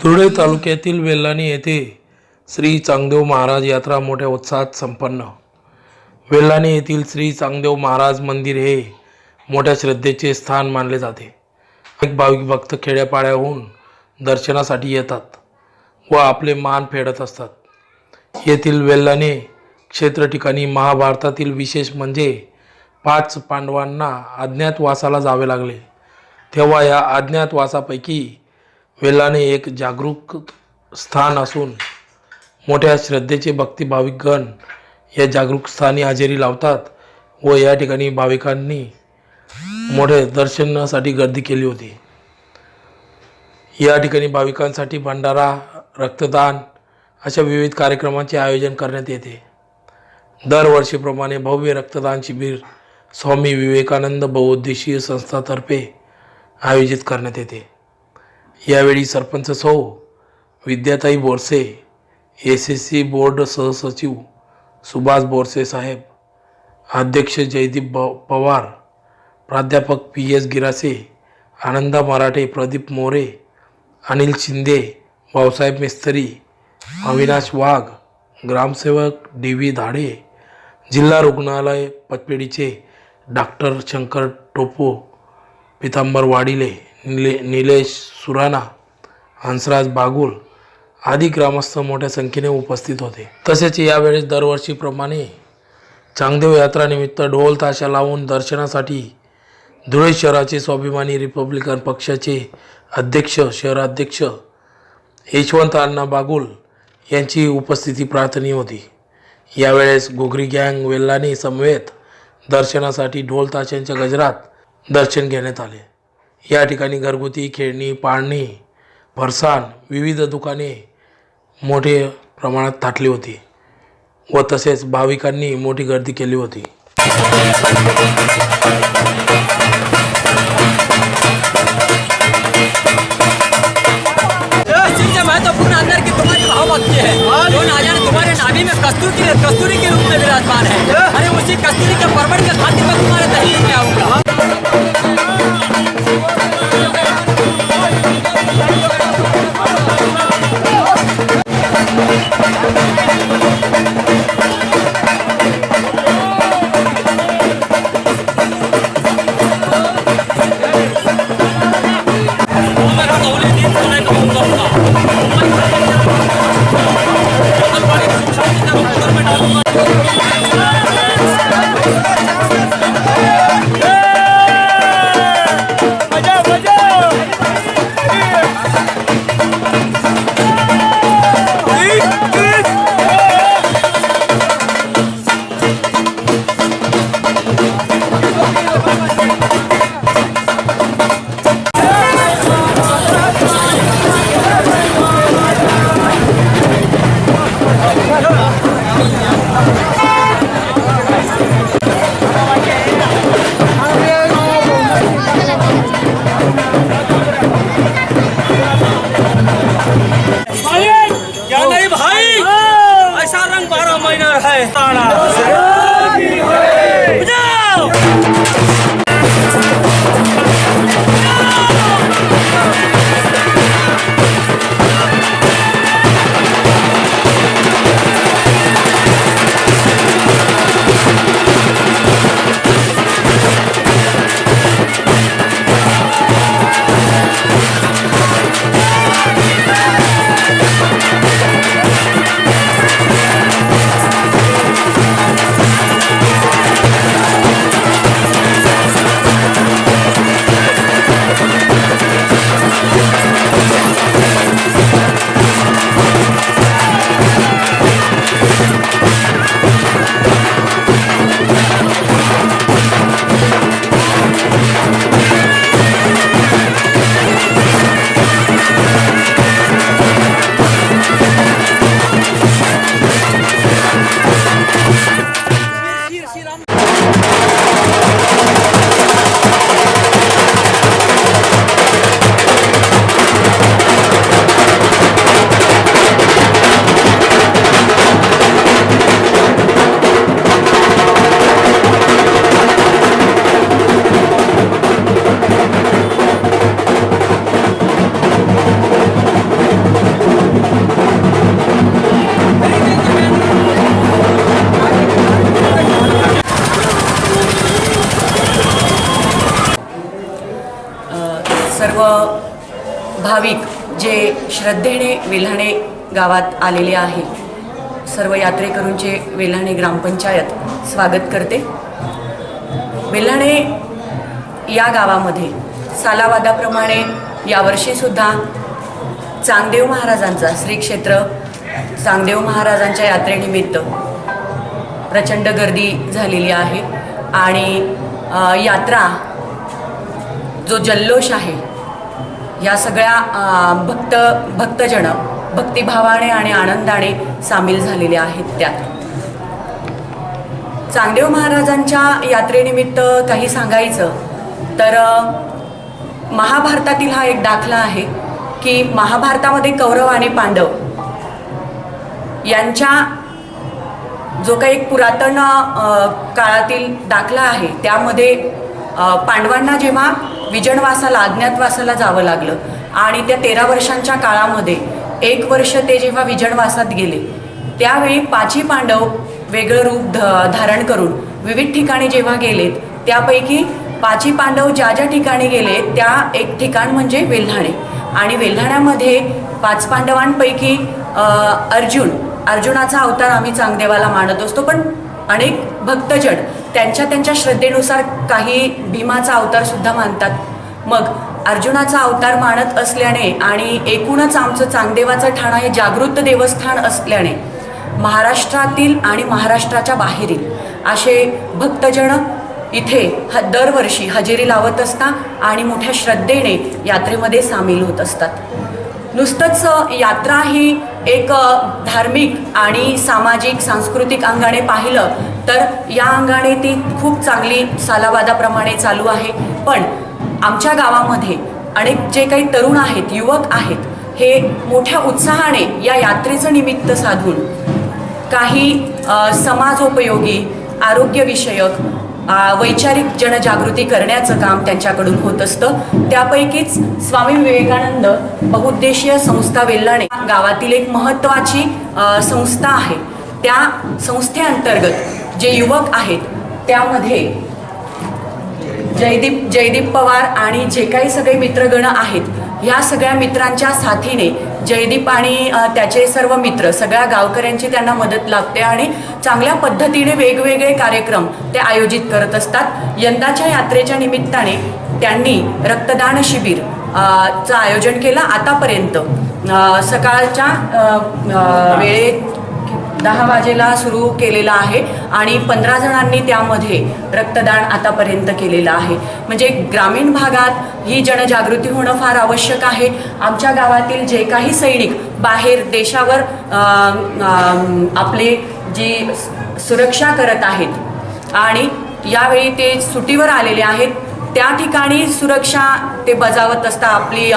धुळे तालुक्यातील वेल्हाणी येथे श्री चांगदेव महाराज यात्रा मोठ्या उत्साहात संपन्न। वेल्हाणी येथील श्री चांगदेव महाराज मंदिर हे मोठ्या श्रद्धेचे स्थान मानले जाते। अनेक भाविक भक्त खेड्यापाड्याहून दर्शनासाठी येतात व आपले मान फेडत असतात। येथील वेल्हाणी क्षेत्र ठिकाणी महाभारतातील विशेष म्हणजे 5 पांडवांना अज्ञातवासाला जावे लागले, तेव्हा या अज्ञातवासापैकी वेल्हाणी एक जागरूक स्थान असून मोठ्या श्रद्धेचे भक्तिभाविकगण या जागरूक स्थानी हजेरी लावतात व या ठिकाणी भाविकांनी मोठे दर्शनासाठी गर्दी केली होती। या ठिकाणी भाविकांसाठी भंडारा, रक्तदान अशा विविध कार्यक्रमांचे आयोजन करण्यात येते। दरवर्षीप्रमाणे भव्य रक्तदान शिबिर स्वामी विवेकानंद बहुउद्देशीय संस्थातर्फे आयोजित करण्यात येते। यावेळी सरपंच सौ विद्याताई बोरसे, एसएससी बोर्ड सहसचिव सुभाष बोरसे साहेब, अध्यक्ष जयदीप पवार, प्राध्यापक PS गिरासे, आनंदा मराठे, प्रदीप मोरे, अनिल शिंदे, भाऊसाहेब मिस्त्री, अविनाश वाघ, ग्रामसेवक DV धाडे, जिल्हा रुग्णालय पतपेढीचे डॉक्टर शंकर टोपो, पितांबर वाडिले, निलेश सुराणा, हंसराज बागुल आदी ग्रामस्थ मोठ्या संख्येने उपस्थित होते। तसेच यावेळेस दरवर्षीप्रमाणे चांगदेव यात्रा निमित्त ढोल ताशा लावून दर्शनासाठी धुळे शहराचे स्वाभिमानी रिपब्लिकन पक्षाचे अध्यक्ष शहराध्यक्ष यशवंत अण्णा बागुल यांची उपस्थिती प्रार्थनीय होती। यावेळेस घोगरी गँग वेल्हाणी समवेत दर्शनासाठी ढोल ताशांच्या गजरात दर्शन घेण्यात आले। या ठिकाणी घरगुती खेळणी, पाळणी, फरसाण, विविध दुकाने मोठ्या प्रमाणात थाटली होती व तसेच भाविकांनी मोठी गर्दी केली होती। महत्वपूर्ण अंदर की तुम्हारी भाव भक्ति है जो ना जाने तुम्हारे नाभि में कस्तूरी के रूप में विराजमान है। अरे उसी कस्तूरी के परवड़ के खातिर मैं तुम्हारे दहलीज में आऊंगा। सर्व भाविक जे श्रद्धेने वेल्हाणे गावात आलेले आहे, सर्व यात्रेकरूंचे वेल्हाणे ग्रामपंचायत स्वागत करते। वेल्हाणे या गावामध्ये सालावादाप्रमाणे यावर्षीसुद्धा चांगदेव महाराजांचा श्री क्षेत्र चांगदेव महाराजांच्या यात्रेनिमित्त प्रचंड गर्दी झालेली आहे आणि यात्रा जो जल्लोष आहे या सगळ्या भक्तजन भक्तिभावाने आणि आनंदाने सामील झालेले आहेत। त्यात चांगदेव महाराजांच्या यात्रेनिमित्त काही सांगायचं तर महाभारतातील हा एक दाखला आहे की महाभारतामध्ये कौरव आणि पांडव यांच्या जो काही एक पुरातन काळातील दाखला आहे त्यामध्ये पांडवांना जेव्हा विजनवासाला अज्ञातवासाला जावं लागलं आणि त्या 13 वर्षांच्या काळामध्ये 1 वर्ष ते जेव्हा विजनवासात गेले त्यावेळी 5 पांडव वेगळं रूप धारण करून विविध ठिकाणी जेव्हा गेलेत त्यापैकी 5 पांडव ज्या ज्या ठिकाणी गेले त्या एक ठिकाण म्हणजे वेल्हाणे आणि वेल्हाण्यामध्ये 5 पांडवांपैकी अर्जुनाचा अवतार आम्ही चांगदेवाला मानत असतो, पण अनेक भक्तजन त्यांच्या श्रद्धेनुसार काही भीमाचा अवतार सुद्धा मानतात। मग अर्जुनाचा अवतार मानत असल्याने आणि एकूणच आमचं चांगदेवाचं ठाणं हे जागृत देवस्थान असल्याने महाराष्ट्रातील आणि महाराष्ट्राच्या बाहेरील असे भक्तजन इथे दरवर्षी हजेरी लावत असतात आणि मोठ्या श्रद्धेने यात्रेमध्ये सामील होत असतात। नुसतंच यात्रा ही एक धार्मिक आणि सामाजिक सांस्कृतिक अंगाने पाहिलं तर या अंगाने ती खूप चांगली सालावादाप्रमाणे चालू आहे, पण आमच्या गावामध्ये अनेक जे काही तरुण आहेत, युवक आहेत, हे मोठ्या उत्साहाने या यात्रेचं निमित्त साधून काही समाजोपयोगी आरोग्यविषयक वैचारिक जनजागृती करण्याचं काम त्यांच्याकडून होत असतं। त्यापैकीच स्वामी विवेकानंद बहुउद्देशीय संस्था वेल्हाणे गावातील एक महत्त्वाची संस्था आहे। त्या संस्थेअंतर्गत जे युवक आहेत त्यामध्ये जयदीप पवार आणि जे काही सगळे मित्रगण आहेत ह्या सगळ्या मित्रांच्या साथीने जयदीप आणि त्याचे सर्व मित्र सगळ्या गावकऱ्यांची त्यांना मदत लागते आणि चांगल्या पद्धतीने वेगवेगळे कार्यक्रम ते आयोजित करत असतात। यंदाच्या यात्रेच्या निमित्ताने त्यांनी रक्तदान शिबिर चं आयोजन केलं। आतापर्यंत सकाळच्या वेळेत 10 वाजेला सुरू केलेला आहे आणि 15 जणांनी त्यामध्ये रक्तदान आतापर्यंत केलेलं आहे। म्हणजे ग्रामीण भागात ही जनजागृती होणं फार आवश्यक आहे। आमच्या गावातील जे काही सैनिक बाहेर देशावर आपले जी सुरक्षा करत आहेत आणि यावेळी ते सुट्टीवर आलेले आहेत त्या ठिकाणी सुरक्षा ते बजावत असतात, आपली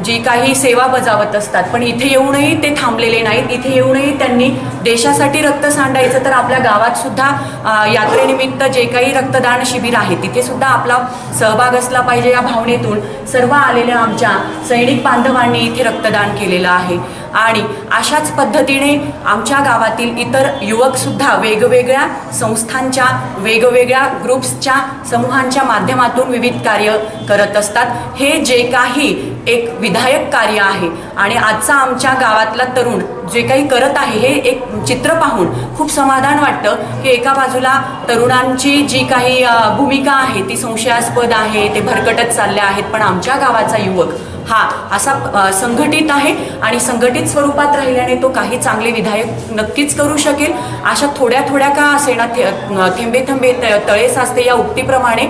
जी काही सेवा बजावत असतात, पण इथे येऊनही ते थांबलेले नाहीत। इथे येऊनही त्यांनी देशासाठी रक्त सांडायचं तर आपल्या गावात सुद्धा यात्रेनिमित्त जे काही रक्तदान शिबिर आहे तिथे सुद्धा आपला सहभाग असला पाहिजे या भावनेतून सर्व आलेल्या आमच्या सैनिक बांधवांनी इथे रक्तदान केलेलं आहे। आणि अशाच पद्धतीने आमच्या गावातील इतर युवक सुद्धा वेगवेगळ्या संस्थांच्या वेगवेगळ्या ग्रुप्सच्या समूहांच्या माध्यमातून विविध कार्य करत असतात। हे जे काही एक विधायक कार्य आहे आणि आजचा आमच्या गावातला तरुण जे काही करत आहे हे एक चित्र पाहून खूप समाधान वाटतं की एका बाजूला तरुणांची जी काही भूमिका आहे ती संशयास्पद आहे, ते भरकटत चालले आहेत, पण आमच्या गावाचा युवक हा असा संघटित आहे आणि संघटित स्वरूपात राहिल्याने तो काही चांगले विधायक नक्कीच करू शकेल। अशा थोड्या का असेना थेंबे थेंबे तळे साचते या उक्तीप्रमाणे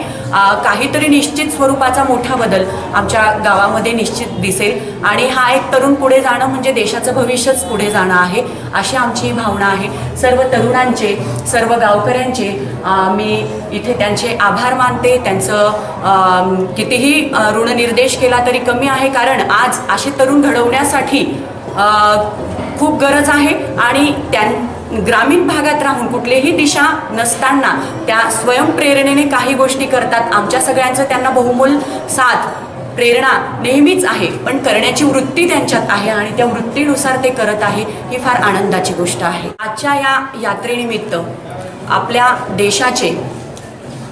काहीतरी निश्चित स्वरूपाचा मोठा बदल आमच्या गावामध्ये निश्चित दिसेल आणि हा एक तरुण पुढे जाणं म्हणजे देशाचं भविष्यच पुढे जाणं आहे अशी आमची भावना आहे। सर्व तरुणांचे सर्व गावकऱ्यांचे मी इथे त्यांचे आभार मानते। त्यांचं कितीही ऋणनिर्देश केला तरी कमी आहे, कारण आज असे तरुण घडवण्यासाठी खूप गरज आहे आणि ग्रामीण भागात राहून कुठलीही दिशा नसताना त्या स्वयंप्रेरणेने काही गोष्टी करतात। आमच्या सगळ्यांचं त्यांना बहुमोल साथ प्रेरणा नेहमीच आहे, पण करण्याची वृत्ती त्यांच्यात आहे आणि त्या वृत्तीनुसार ते करत आहे, ही फार आनंदाची गोष्ट आहे। आजच्या या यात्रेनिमित्त आपल्या देशाचे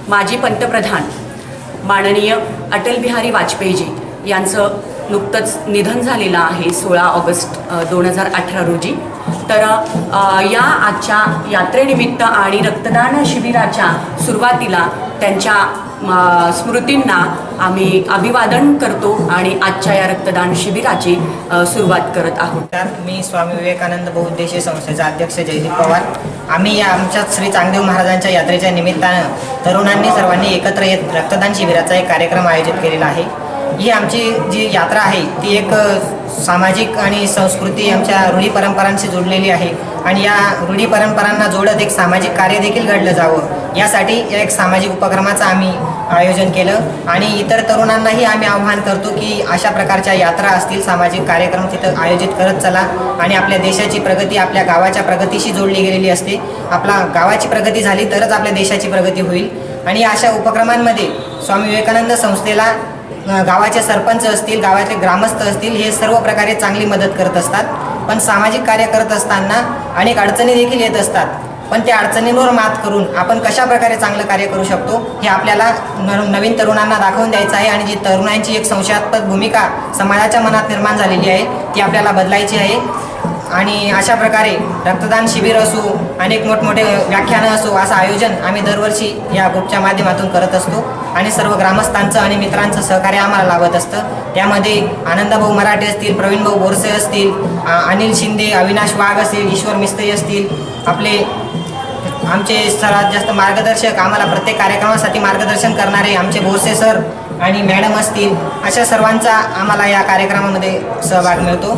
माजी पंतप्रधान माननीय अटल बिहारी वाजपेयीजी यांचं नुकतंच निधन झालेलं आहे 16 ऑगस्ट 2018 रोजी. तर या आजच्या यात्रेनिमित्त आणि रक्तदान शिबिराच्या सुरुवातीला त्यांच्या स्मृतींना आम्ही अभिवादन करतो आणि आजच्या या रक्तदान शिबिराची सुरुवात करत आहोत. तर मी स्वामी विवेकानंद बहुउद्देशीय संस्थेचा अध्यक्ष जयदीप पवार. आम्ही या आमच्या श्री चांगदेव महाराजांच्या यात्रेच्या निमित्तानं तरुणांनी सर्वांनी एकत्र येत रक्तदान शिबिराचा एक कार्यक्रम आयोजित केलेला आहे. ही आमची जी यात्रा आहे ती एक सामाजिक आणि संस्कृती आमच्या रूढी परंपरांशी जोडलेली आहे आणि या रूढी परंपरांना जोडत एक सामाजिक कार्य देखील घडलं जावं यासाठी या एक सामाजिक उपक्रमाचं आम्ही आयोजन केलं आणि इतर तरुणांनाही आम्ही आवाहन करतो की अशा प्रकारच्या यात्रा असतील, सामाजिक कार्यक्रम तिथं आयोजित करत चला आणि आपल्या देशाची प्रगती आपल्या गावाच्या प्रगतीशी जोडली गेलेली असते. आपला गावाची प्रगती झाली तरच आपल्या देशाची प्रगती होईल आणि अशा उपक्रमांमध्ये स्वामी विवेकानंद संस्थेला गावाचे सरपंच असतील, गावातले ग्रामस्थ असतील, हे सर्व प्रकारे चांगली मदत करत असतात. पण सामाजिक कार्य करत असताना अनेक अडचणी देखील येत असतात. पण त्या अडचणींवर मात करून आपण कशा प्रकारे चांगलं कार्य करू शकतो हे आपल्याला नवीन तरुणांना दाखवून द्यायचं आहे आणि जी तरुणांची एक संशयास्पद भूमिका समाजाच्या मनात निर्माण झालेली आहे ती आपल्याला बदलायची आहे. आणि अशा प्रकारे रक्तदान शिबिर असो, अनेक मोठमोठे व्याख्यानं असो, असं आयोजन आम्ही दरवर्षी या ग्रुपच्या माध्यमातून करत असतो आणि सर्व ग्रामस्थांचं आणि मित्रांचं सहकार्य आम्हाला लाभत असतं. त्यामध्ये आनंदभाऊ मराठे असतील, प्रवीणभाऊ बोरसे असतील, अनिल शिंदे, अविनाश वाघ असतील, ईश्वर मिस्त्री असतील, आमचे सर्वात जास्त मार्गदर्शक, आम्हाला प्रत्येक कार्यक्रमासाठी मार्गदर्शन करणारे आमचे बोरसे सर आणि मॅडम असतील, अशा सर्वांचा आम्हाला या कार्यक्रमामध्ये सहभाग मिळतो.